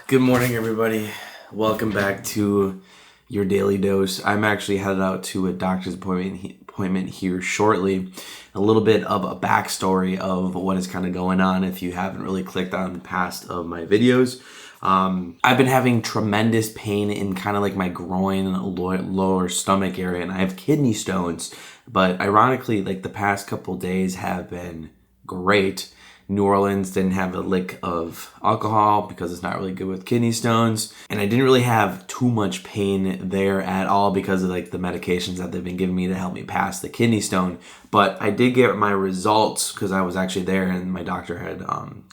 Good morning, everybody. Welcome back to your daily dose. I'm actually headed out to a doctor's appointment here shortly. A little bit of a backstory of what is kind of going on if you haven't really clicked on the past of my videos. I've been having tremendous pain in kind of like my groin, lower stomach area, and I have kidney stones. But ironically, like the past couple days have been great. New Orleans didn't have a lick of alcohol because it's not really good with kidney stones. And I didn't really have too much pain there at all because of like the medications that they've been giving me to help me pass the kidney stone. But I did get my results because I was actually there and my doctor had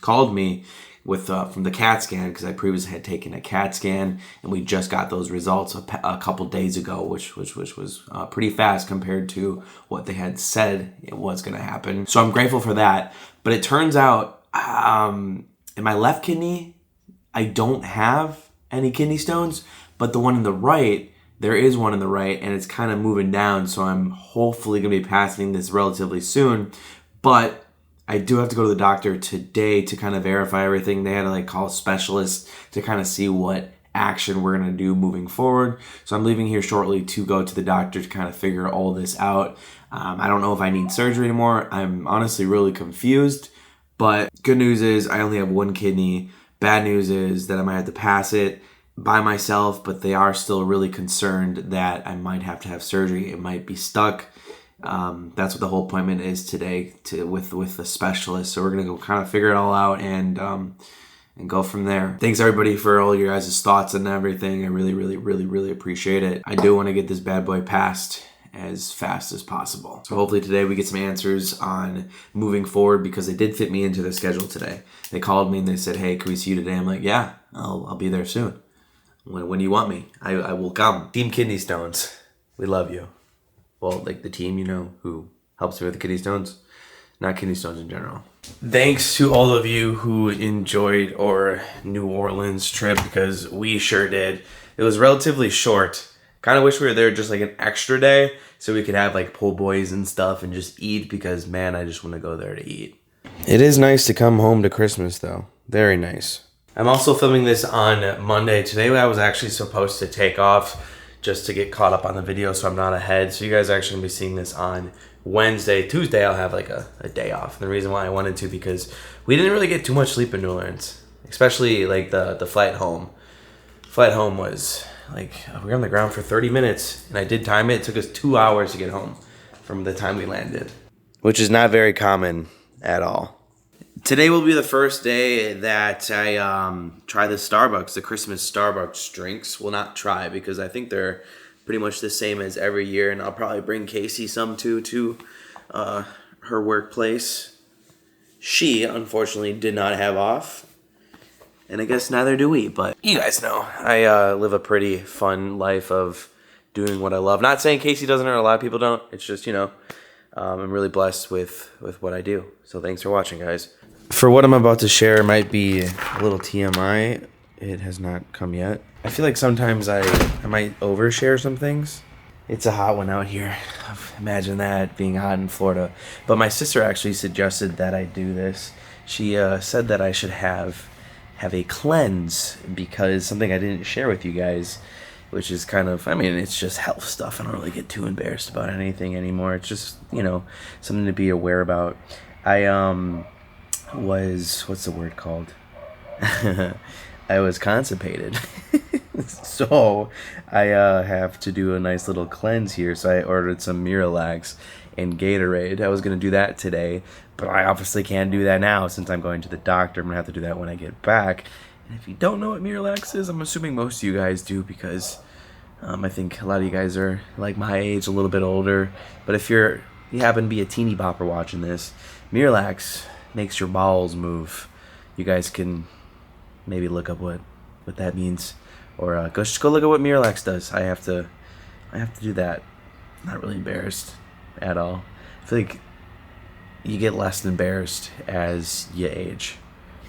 called me with from the CAT scan because I previously had taken a CAT scan and we just got those results a couple days ago, which was pretty fast compared to what they had said it was going to happen. So I'm grateful for that. But it turns out in my left kidney, I don't have any kidney stones, but the one in the right, there is one in the right and it's kind of moving down. So I'm hopefully going to be passing this relatively soon. But I do have to go to the doctor today to kind of verify everything. They had to like call specialists to kind of see what action we're going to do moving forward. So I'm leaving here shortly to go to the doctor to kind of figure all this out. I don't know if I need surgery anymore. I'm honestly really confused, but good news is I only have one kidney. Bad news is that I might have to pass it by myself, but they are still really concerned that I might have to have surgery. It might be stuck. That's what the whole appointment is today with the specialist. So we're going to go kind of figure it all out and go from there. Thanks everybody for all your guys' thoughts and everything. I really appreciate it. I do want to get this bad boy passed as fast as possible. So hopefully today we get some answers on moving forward because they did fit me into their schedule today. They called me and they said, hey, can we see you today? I'm like, yeah, I'll be there soon. When do you want me? I will come. Team Kidney Stones, we love you. Well, like the team, you know, who helps me with the kidney stones, not kidney stones in general. Thanks to all of you who enjoyed our New Orleans trip because we sure did. It was relatively short. Kind of wish we were there just like an extra day so we could have like po' boys and stuff and just eat because, man, I just want to go there to eat. It is nice to come home to Christmas, though. Very nice. I'm also filming this on Monday. Today I was actually supposed to take off just to get caught up on the video so I'm not ahead. So you guys are actually going to be seeing this on Wednesday. Tuesday I'll have like a day off. And the reason why I wanted to because we didn't really get too much sleep in New Orleans, especially like the flight home. Flight home was like, we were on the ground for 30 minutes and I did time it. It took us 2 hours to get home from the time we landed, which is not very common at all. Today will be the first day that I try the Christmas Starbucks drinks. Well, not try because I think they're pretty much the same as every year, and I'll probably bring Casey some too to her workplace. She, unfortunately, did not have off, and I guess neither do we, but you guys know I live a pretty fun life of doing what I love. Not saying Casey doesn't or a lot of people don't. It's just, you know, I'm really blessed with what I do. So thanks for watching, guys. For what I'm about to share might be a little TMI. It has not come yet. I feel like sometimes I might overshare some things. It's a hot one out here. Imagine that, being hot in Florida. But my sister actually suggested that I do this. She said that I should have a cleanse because something I didn't share with you guys, which is kind of, I mean, it's just health stuff. I don't really get too embarrassed about anything anymore. It's just, you know, something to be aware about. What's the word called? I was constipated. So I have to do a nice little cleanse here. So I ordered some Miralax and Gatorade. I was going to do that today, but I obviously can't do that now since I'm going to the doctor. I'm going to have to do that when I get back. And if you don't know what Miralax is, I'm assuming most of you guys do because I think a lot of you guys are like my age, a little bit older. But if you happen to be a teeny bopper watching this, Miralax makes your bowels move. You guys can maybe look up what that means, or just go look at what Miralax does. I have to do that. I'm not really embarrassed at all. I feel like you get less embarrassed as you age,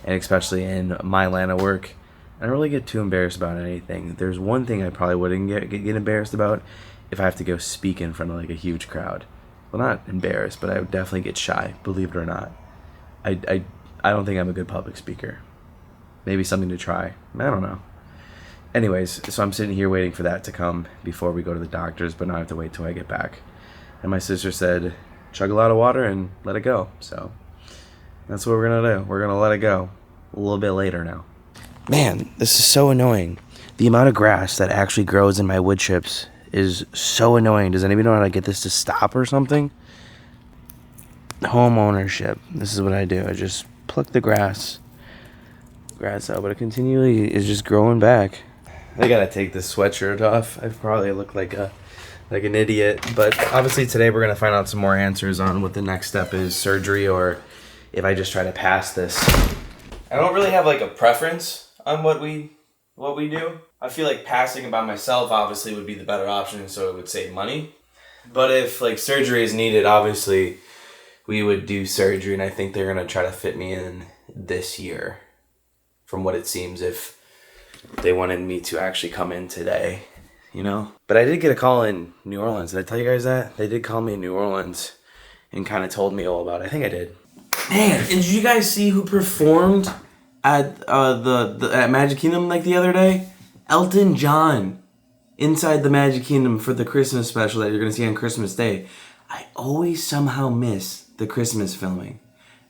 and especially in my line of work, I don't really get too embarrassed about anything. There's one thing I probably wouldn't get embarrassed about if I have to go speak in front of like a huge crowd. Well, not embarrassed, but I would definitely get shy, believe it or not. I don't think I'm a good public speaker. maybe something to try. I don't know. Anyways, so I'm sitting here waiting for that to come before we go to the doctor's, but now I have to wait till I get back. And my sister said, chug a lot of water and let it go. So that's what we're gonna do. We're gonna let it go a little bit later now. Man, this is so annoying. The amount of grass that actually grows in my wood chips is so annoying. Does anybody know how to get this to stop or something? Home ownership. This is what I do. I just pluck the grass out, but it continually is just growing back. I gotta take this sweatshirt off. I probably look like an idiot, but obviously today we're gonna find out some more answers on what the next step is, surgery, or if I just try to pass this. I don't really have like a preference on what we do. I feel like passing it by myself obviously would be the better option, so it would save money. But if like surgery is needed, obviously we would do surgery, and I think they're gonna try to fit me in this year, from what it seems, if they wanted me to actually come in today, you know? But I did get a call in New Orleans. Did I tell you guys that? They did call me in New Orleans and kind of told me all about it. I think I did. Man, and did you guys see who performed at at Magic Kingdom like the other day? Elton John inside the Magic Kingdom for the Christmas special that you're gonna see on Christmas Day. I always somehow miss the Christmas filming,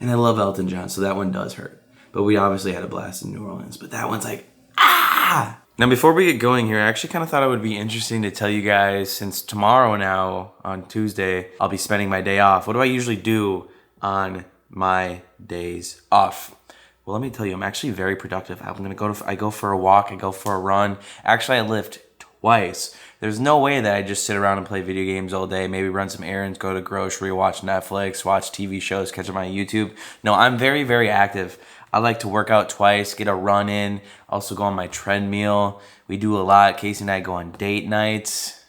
and I love Elton John, so that one does hurt. But we obviously had a blast in New Orleans, but that one's like, ah! Now before we get going here, I actually kind of thought it would be interesting to tell you guys, since tomorrow now, on Tuesday, I'll be spending my day off. What do I usually do on my days off? Well, let me tell you, I'm actually very productive. I go for a walk, I go for a run. Actually, I lift twice. There's no way that I just sit around and play video games all day, maybe run some errands, go to grocery, watch Netflix, watch TV shows, catch up on YouTube. No, I'm very, very active. I like to work out twice, get a run in, also go on my treadmill. We do a lot. Casey and I go on date nights.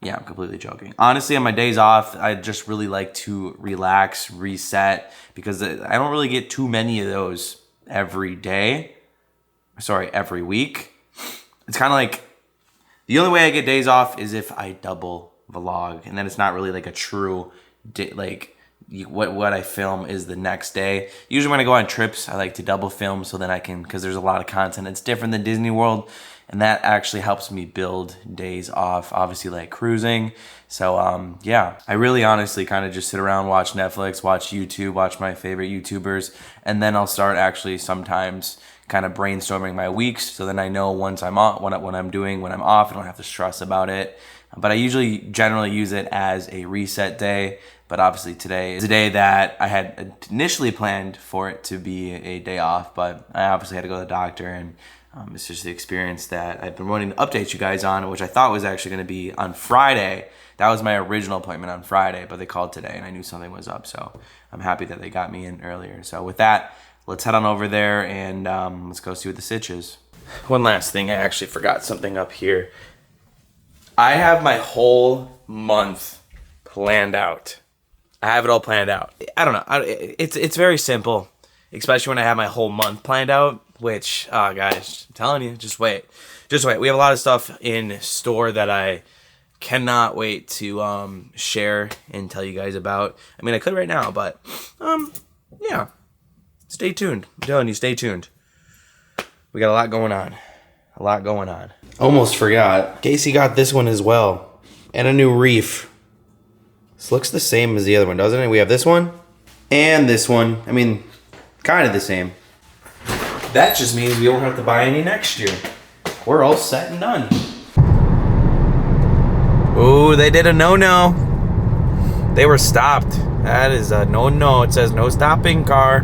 Yeah, I'm completely joking. Honestly, on my days off, I just really like to relax, reset, because I don't really get too many of those every day. Sorry, every week. It's kind of like, the only way I get days off is if I double vlog, and then it's not really like a true, like, what I film is the next day. Usually when I go on trips, I like to double film so then I can, because there's a lot of content. It's different than Disney World, and that actually helps me build days off, obviously like cruising. So yeah, I really honestly kind of just sit around, watch Netflix, watch YouTube, watch my favorite YouTubers, and then I'll start actually sometimes kind of brainstorming my weeks, so then I know once I'm off, when I'm off, I don't have to stress about it. But I usually generally use it as a reset day. But obviously today is a day that I had initially planned for it to be a day off, but I obviously had to go to the doctor, and it's just the experience that I've been wanting to update you guys on, which I thought was actually going to be on Friday. That was my original appointment on Friday, but they called today and I knew something was up, so I'm happy that they got me in earlier. So with that, let's head on over there and let's go see what the sitch is. One last thing, I actually forgot something up here. I have my whole month planned out. I have it all planned out. I don't know. It's very simple, especially when I have my whole month planned out, which, guys, I'm telling you, just wait. Just wait. We have a lot of stuff in store that I cannot wait to share and tell you guys about. I mean, I could right now, but yeah. Stay tuned. I'm telling you, stay tuned. We got a lot going on. A lot going on. Almost forgot. Casey got this one as well. And a new reef. This looks the same as the other one, doesn't it? We have this one and this one. I mean, kind of the same. That just means we won't have to buy any next year. We're all set and done. Ooh, they did a no-no. They were stopped. That is a no-no. It says no stopping car.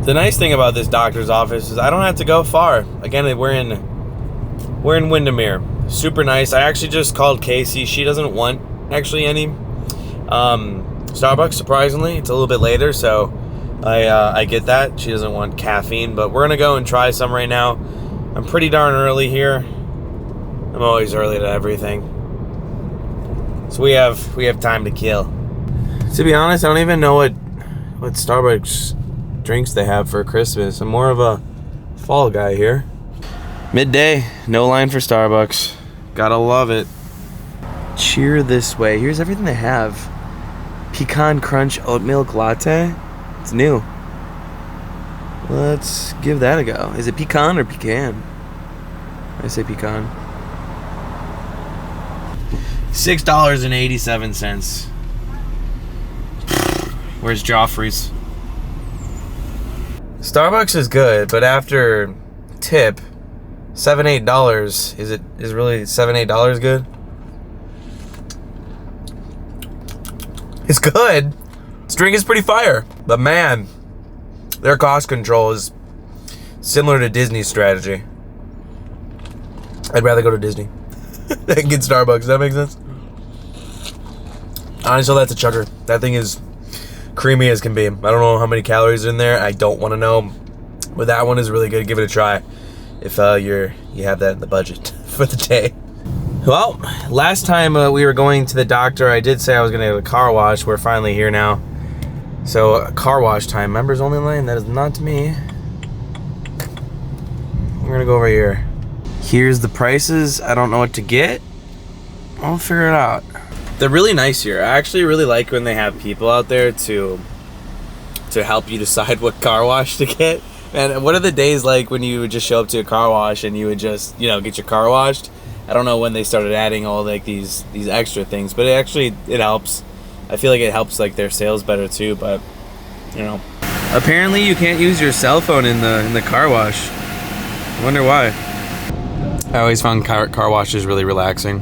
The nice thing about this doctor's office is I don't have to go far. Again, we're in Windermere. Super nice. I actually just called Casey. She doesn't want actually any Starbucks, surprisingly. It's a little bit later, so I get that. She doesn't want caffeine, but we're gonna go and try some right now. I'm pretty darn early here. I'm always early to everything. So we have time to kill. To be honest, I don't even know what Starbucks drinks they have for Christmas. I'm more of a fall guy here. Midday, no line for Starbucks. Gotta love it. Cheer this way. Here's everything they have. Pecan crunch oat milk latte. It's new. Let's give that a go. Is it pecan or pecan? I say pecan. $6.87. Where's Joffrey's? Starbucks is good, but after tip, $7-8. Is really $7-8 good? It's good. This drink is pretty fire, but man, their cost control is similar to Disney's strategy. I'd rather go to Disney than get Starbucks. Does that make sense? Honestly, that's a chugger. That thing is creamy as can be. I don't know how many calories are in there. I don't want to know, but that one is really good. Give it a try if you have that in the budget for the day. Well, last time we were going to the doctor, I did say I was going to get a car wash. We're finally here now. So, car wash time. Members only line. That is not me. We're going to go over here. Here's the prices. I don't know what to get. I'll figure it out. They're really nice here. I actually really like when they have people out there to help you decide what car wash to get. And what are the days like when you would just show up to a car wash and you would just, get your car washed? I don't know when they started adding all like these extra things, but it helps. I feel like it helps like their sales better too, but Apparently you can't use your cell phone in the car wash. I wonder why. I always found car washes really relaxing.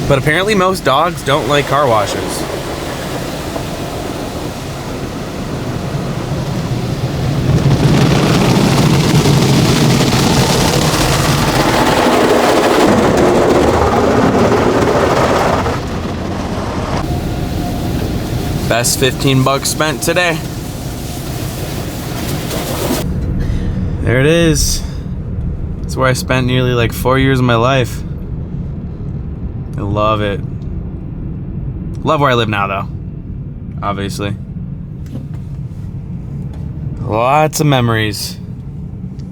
But apparently most dogs don't like car washes. Best $15 spent today. There it is. It's where I spent nearly like 4 years of my life. I love it. Love where I live now though. Obviously. Lots of memories.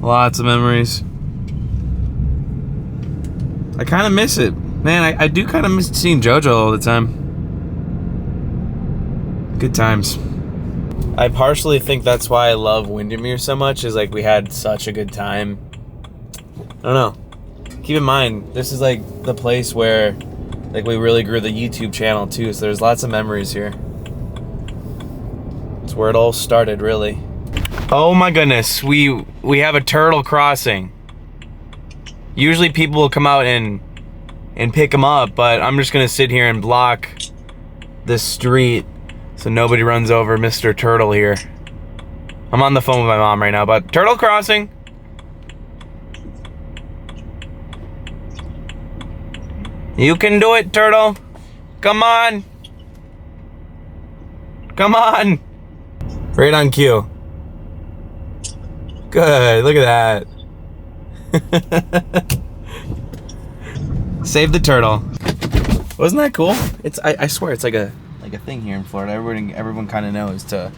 Lots of memories. I kind of miss it. Man, I do kind of miss seeing JoJo all the time. Good times. I partially think that's why I love Windermere so much, is like we had such a good time. I don't know. Keep in mind, this is like the place where like we really grew the YouTube channel too, so there's lots of memories here. It's where it all started, really. Oh my goodness, we have a turtle crossing. Usually people will come out and pick them up, but I'm just gonna sit here and block the street so nobody runs over Mr. Turtle here. I'm on the phone with my mom right now, but turtle crossing. You can do it, turtle. Come on. Come on. Right on cue. Good, look at that. Save the turtle. Wasn't that cool? I swear it's like a thing here in Florida. Everyone kind of knows to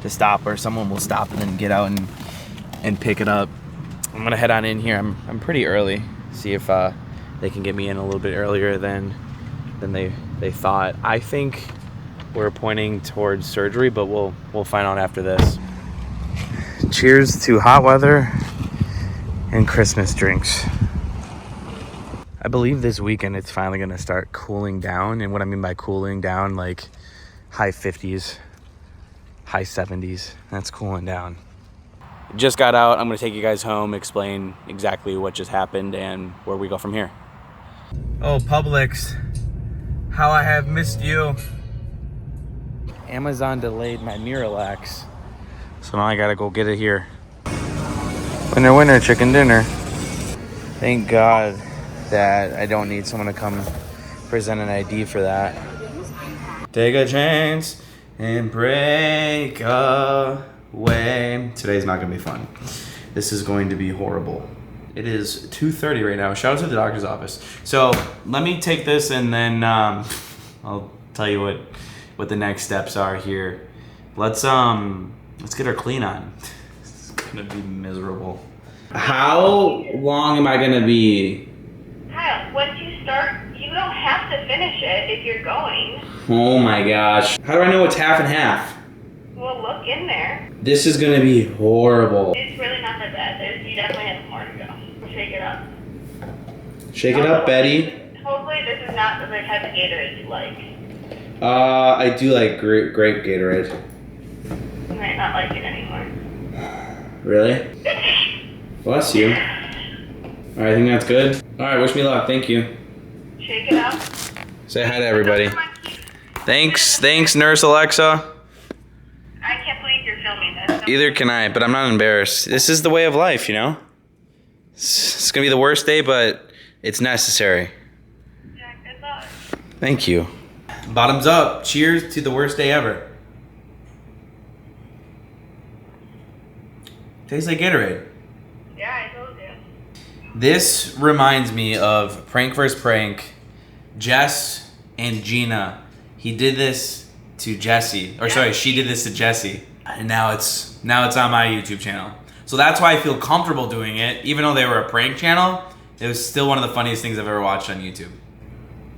stop, or someone will stop and then get out and pick it up. I'm gonna head on in here. I'm pretty early. See if they can get me in a little bit earlier than they thought. I think we're pointing towards surgery, but we'll find out after this. Cheers to hot weather and Christmas drinks. I believe this weekend it's finally gonna start cooling down, and what I mean by cooling down, like high 50s, high 70s. That's cooling down. Just got out. I'm gonna take you guys home, explain exactly what just happened and where we go from here. Oh, Publix, how I have missed you. Amazon delayed my Miralax, so now I gotta go get it here. Winner, winner, chicken dinner. Thank God that I don't need someone to come present an ID for that. Take a chance and break away. Today's not gonna be fun. This is going to be horrible. It is 2:30 right now. Shout out to the doctor's office. So let me take this and then I'll tell you what the next steps are here. Let's get our clean on. It's gonna be miserable. How long am I gonna be? Kyle, once you start, you don't have to finish it if you're going. Oh my gosh. How do I know it's half and half? Well, look in there. This is gonna be horrible. It's really not that bad. You definitely have more to go. Shake it up. Shake it up, Betty. Hopefully this is not the type of Gatorade you like. I do like grape Gatorade. You might not like it anymore. Really? Bless you. Alright, I think that's good. Alright, wish me luck. Thank you. Shake it up. Say hi to everybody. Thanks, Nurse Alexa. I can't believe you're filming this. Either can I, but I'm not embarrassed. This is the way of life, you know? It's gonna be the worst day, but it's necessary. Yeah, good luck. Thank you. Bottoms up. Cheers to the worst day ever. Tastes like Gatorade. Yeah, I told you. This reminds me of Prank vs. Prank. Jess and Gina. He did this to Jessie. Or sorry, she did this to Jessie. And now it's on my YouTube channel. So that's why I feel comfortable doing it. Even though they were a prank channel, it was still one of the funniest things I've ever watched on YouTube.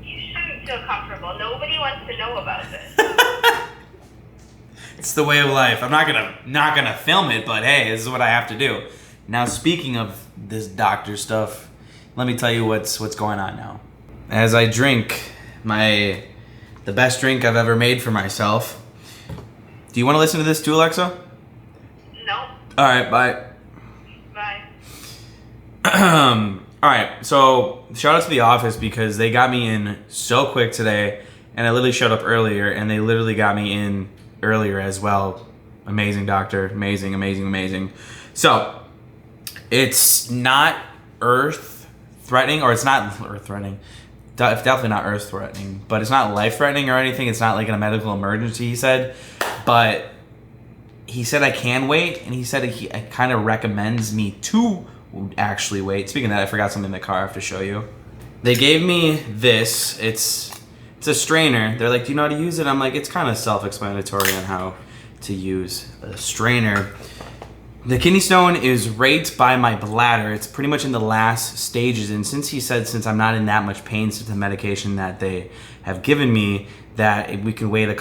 You shouldn't feel comfortable. Nobody wants to know about this. It's the way of life. I'm not gonna film it, but hey, this is what I have to do. Now, speaking of this doctor stuff, let me tell you what's going on now. As I drink the best drink I've ever made for myself. Do you want to listen to this too, Alexa? No. All right, bye. Bye. All right, so shout out to the office because they got me in so quick today, and I literally showed up earlier, and they literally got me in earlier as well. Amazing doctor, amazing, amazing, amazing. So it's not earth-threatening, or it's not earth-threatening. Definitely not earth-threatening, but it's not life-threatening or anything. It's not like a medical emergency, he said. But he said I can wait, and he said he kind of recommends me to actually wait. Speaking of that, I forgot something in the car I have to show you. They gave me this. It's a strainer. They're like, do you know how to use it? I'm like, it's kind of self-explanatory on how to use a strainer. The kidney stone is right by my bladder. It's pretty much in the last stages. And since he said, since I'm not in that much pain since the medication that they have given me, that we can wait a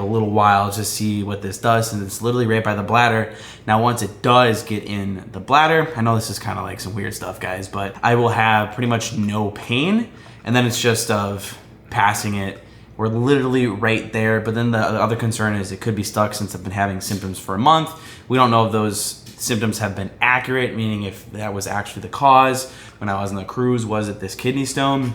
little while to see what this does. And it's literally right by the bladder. Now, once it does get in the bladder, I know this is kind of like some weird stuff, guys, but I will have pretty much no pain. And then it's just of passing it. We're literally right there, but then the other concern is it could be stuck since I've been having symptoms for a month. We don't know if those symptoms have been accurate, meaning if that was actually the cause. When I was on the cruise, was it this kidney stone?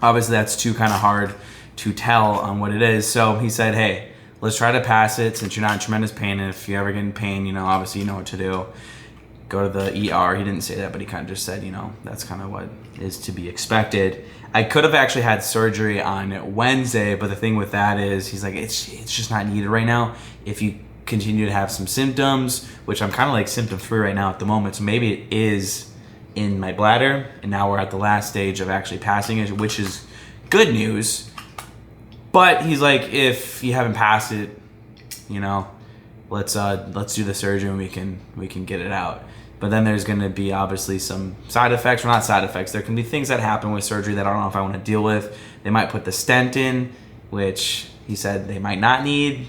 Obviously, that's too kind of hard to tell on what it is. So he said, hey, let's try to pass it since you're not in tremendous pain. And if you ever get in pain, you know, obviously you know what to do. Go to the ER. He didn't say that, but he kind of just said, you know, that's kind of what is to be expected. I could have actually had surgery on Wednesday, but the thing with that is he's like, it's just not needed right now. If you continue to have some symptoms, which I'm kind of like symptom free right now at the moment, so maybe it is in my bladder, and now we're at the last stage of actually passing it, which is good news. But he's like, if you haven't passed it, you know, let's do the surgery and we can get it out. But then there's going to be obviously some side effects. Well, not side effects. There can be things that happen with surgery that I don't know if I want to deal with. They might put the stent in, which he said they might not need,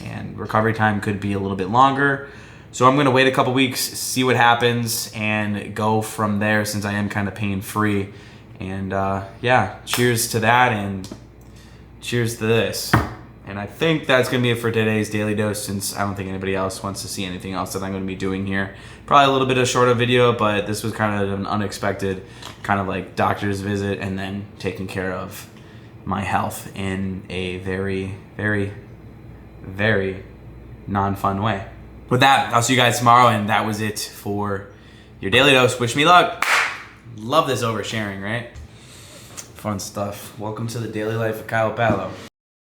and recovery time could be a little bit longer. So I'm going to wait a couple weeks, see what happens, and go from there since I am kind of pain-free. And yeah, cheers to that, and cheers to this. And I think that's going to be it for today's Daily Dose, since I don't think anybody else wants to see anything else that I'm going to be doing here. Probably a little bit of a shorter video, but this was kind of an unexpected kind of like doctor's visit and then taking care of my health in a very, very, very non-fun way. With that, I'll see you guys tomorrow, and that was it for your Daily Dose. Wish me luck. Love this oversharing, right? Fun stuff. Welcome to the daily life of Kwpallo.